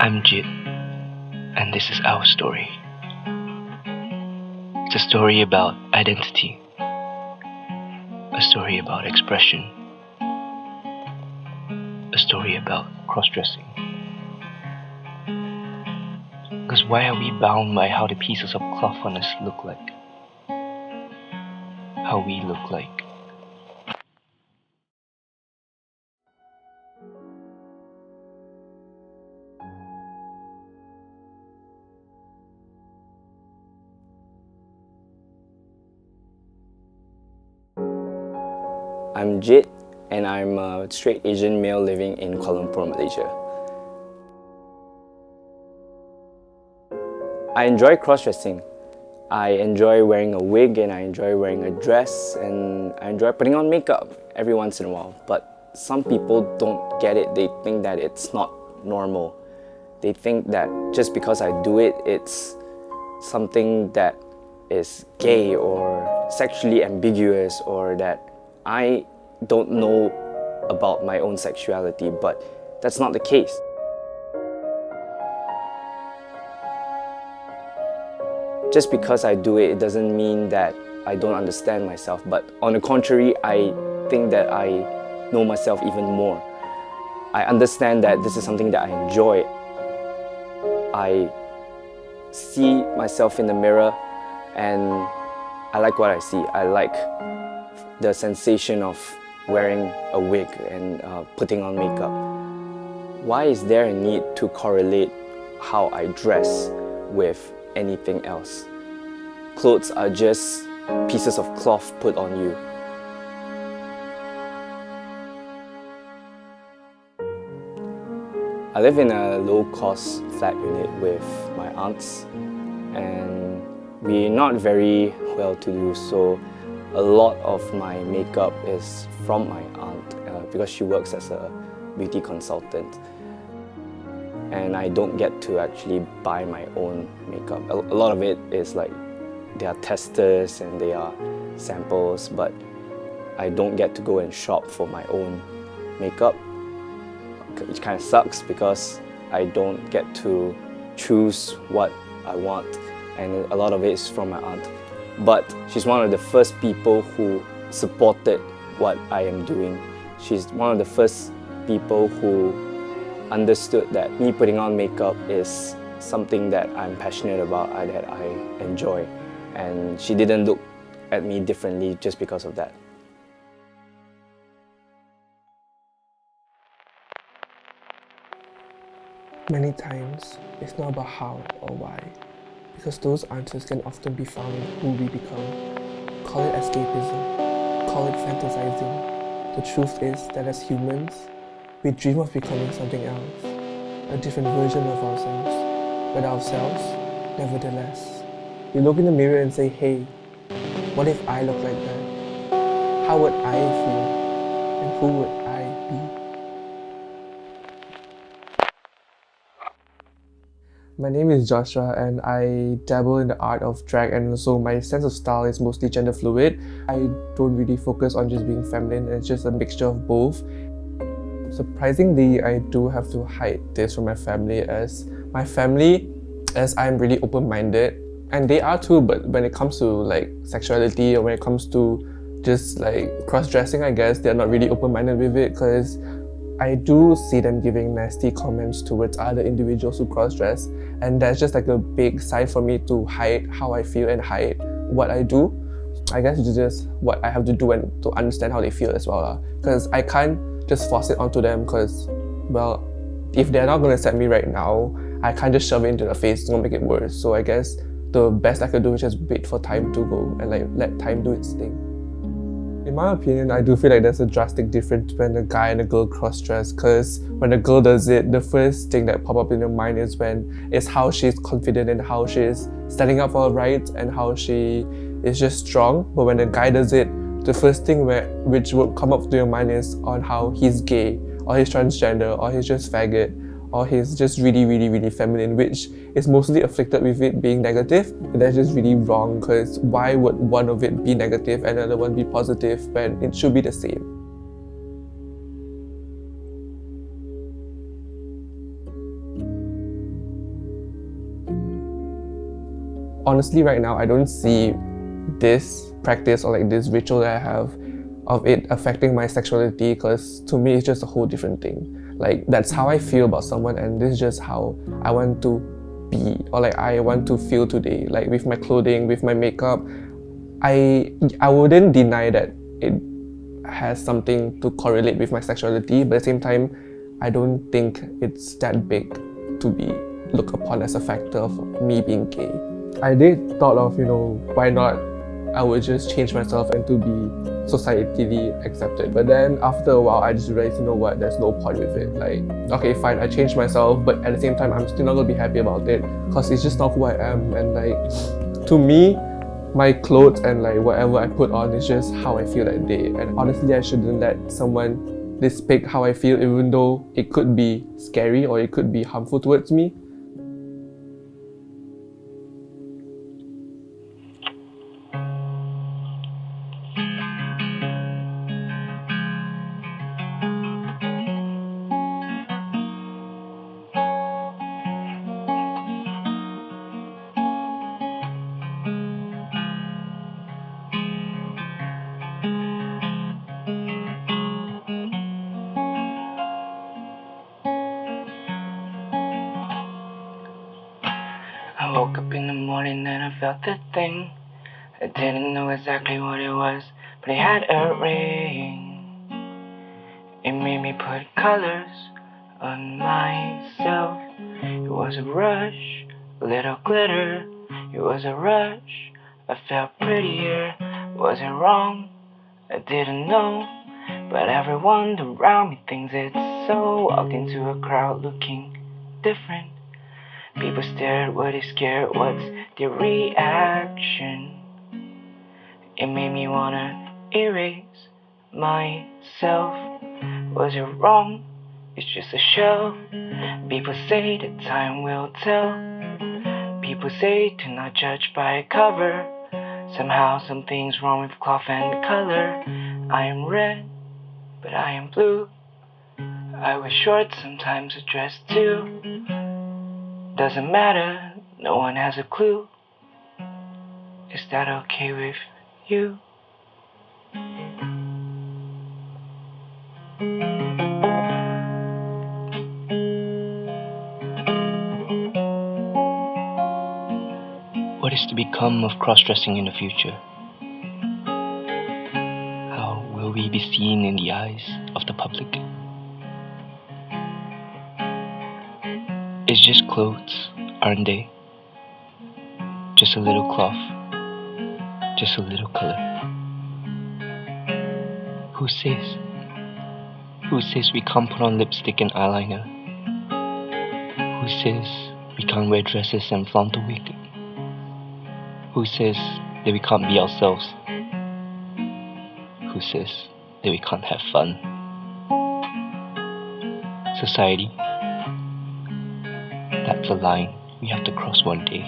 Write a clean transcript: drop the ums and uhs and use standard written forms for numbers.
I'm Jit, and this is our story. It's a story about identity, a story about expression, a story about cross-dressing. Because why are we bound by how the pieces of cloth on us look like? How we look like? I'm Jit, and I'm a straight Asian male living in Kuala Lumpur, Malaysia. I enjoy cross-dressing. I enjoy wearing a wig, and I enjoy wearing a dress, and I enjoy putting on makeup every once in a while. But some people don't get it. They think that it's not normal. They think that just because I do it, it's something that is gay or sexually ambiguous, or that I don't know about my own sexuality, but that's not the case. Just because I do it, it doesn't mean that I don't understand myself, but on the contrary, I think that I know myself even more. I understand that this is something that I enjoy. I see myself in the mirror and I like what I see. I like the sensation of wearing a wig and putting on makeup. Why is there a need to correlate how I dress with anything else? Clothes are just pieces of cloth put on you. I live in a low-cost flat unit with my aunts, and we're not very well-to-do, so a lot of my makeup is from my aunt because she works as a beauty consultant. And I don't get to actually buy my own makeup. A lot of it is like, they are testers and they are samples, but I don't get to go and shop for my own makeup, which kind of sucks because I don't get to choose what I want, and a lot of it is from my aunt. But she's one of the first people who supported what I am doing. She's one of the first people who understood that me putting on makeup is something that I'm passionate about, that I enjoy. And she didn't look at me differently just because of that. Many times, it's not about how or why, because those answers can often be found in who we become. Call it escapism, call it fantasizing. The truth is that as humans, we dream of becoming something else, a different version of ourselves, but ourselves, nevertheless. We look in the mirror and say, hey, what if I look like that? How would I feel? And who would I be? My name is Joshua, and I dabble in the art of drag, and so my sense of style is mostly gender fluid. I don't really focus on just being feminine, it's just a mixture of both. Surprisingly, I do have to hide this from my family, as I'm really open-minded, and they are too, but when it comes to like sexuality, or when it comes to just like cross-dressing, I guess they're not really open-minded with it, because I do see them giving nasty comments towards other individuals who cross-dress, and that's just like a big sign for me to hide how I feel and hide what I do. I guess it's just what I have to do and to understand how they feel as well, because I can't just force it onto them, because, well, if they're not going to accept me right now, I can't just shove it into their face, it's going to make it worse. So I guess the best I could do is just wait for time to go and like let time do its thing. In my opinion, I do feel like there's a drastic difference when a guy and a girl cross-dress, because when a girl does it, the first thing that pop up in your mind is how she's confident and how she's standing up for her rights and how she is just strong. But when a guy does it, the first thing which would come up to your mind is on how he's gay, or he's transgender, or he's just faggot, or he's just really, really, really feminine, which is mostly afflicted with it being negative. And that's just really wrong, because why would one of it be negative and another one be positive when it should be the same? honestly right now I don't see this practice or like this ritual that I have of it affecting my sexuality, because to me it's just a whole different thing. Like that's how I feel about someone, and this is just how I want to be, or like I want to feel today. Like with my clothing, with my makeup, I wouldn't deny that it has something to correlate with my sexuality, but at the same time I don't think it's that big to be looked upon as a factor of me being gay. I did thought of, why not I would just change myself and to be societally accepted. But then after a while I just realized, what, there's no point with it. Like, okay, fine, I changed myself, but at the same time I'm still not gonna be happy about it, because it's just not who I am. And like, to me, my clothes and like whatever I put on is just how I feel that day. And honestly, I shouldn't let someone depict how I feel, even though it could be scary or it could be harmful towards me. I woke up in the morning and I felt that thing. I didn't know exactly what it was, but it had a ring. It made me put colors on myself. It was a rush, a little glitter. It was a rush, I felt prettier. Was it wrong? I didn't know, but everyone around me thinks it's so. Walked into a crowd looking different. People stared, were they scared? What's their reaction? It made me wanna erase myself. Was it wrong? It's just a shell. People say that time will tell. People say to not judge by a cover. Somehow something's wrong with cloth and color. I am red, but I am blue. I wear shorts, sometimes a dress too. Doesn't matter, no one has a clue. Is that okay with you? What is to become of cross-dressing in the future? How will we be seen in the eyes of the public? It's just clothes, aren't they? Just a little cloth, just a little color. Who says? Who says we can't put on lipstick and eyeliner? Who says we can't wear dresses and flaunt a wig? Who says that we can't be ourselves? Who says that we can't have fun? Society, that's a line we have to cross one day.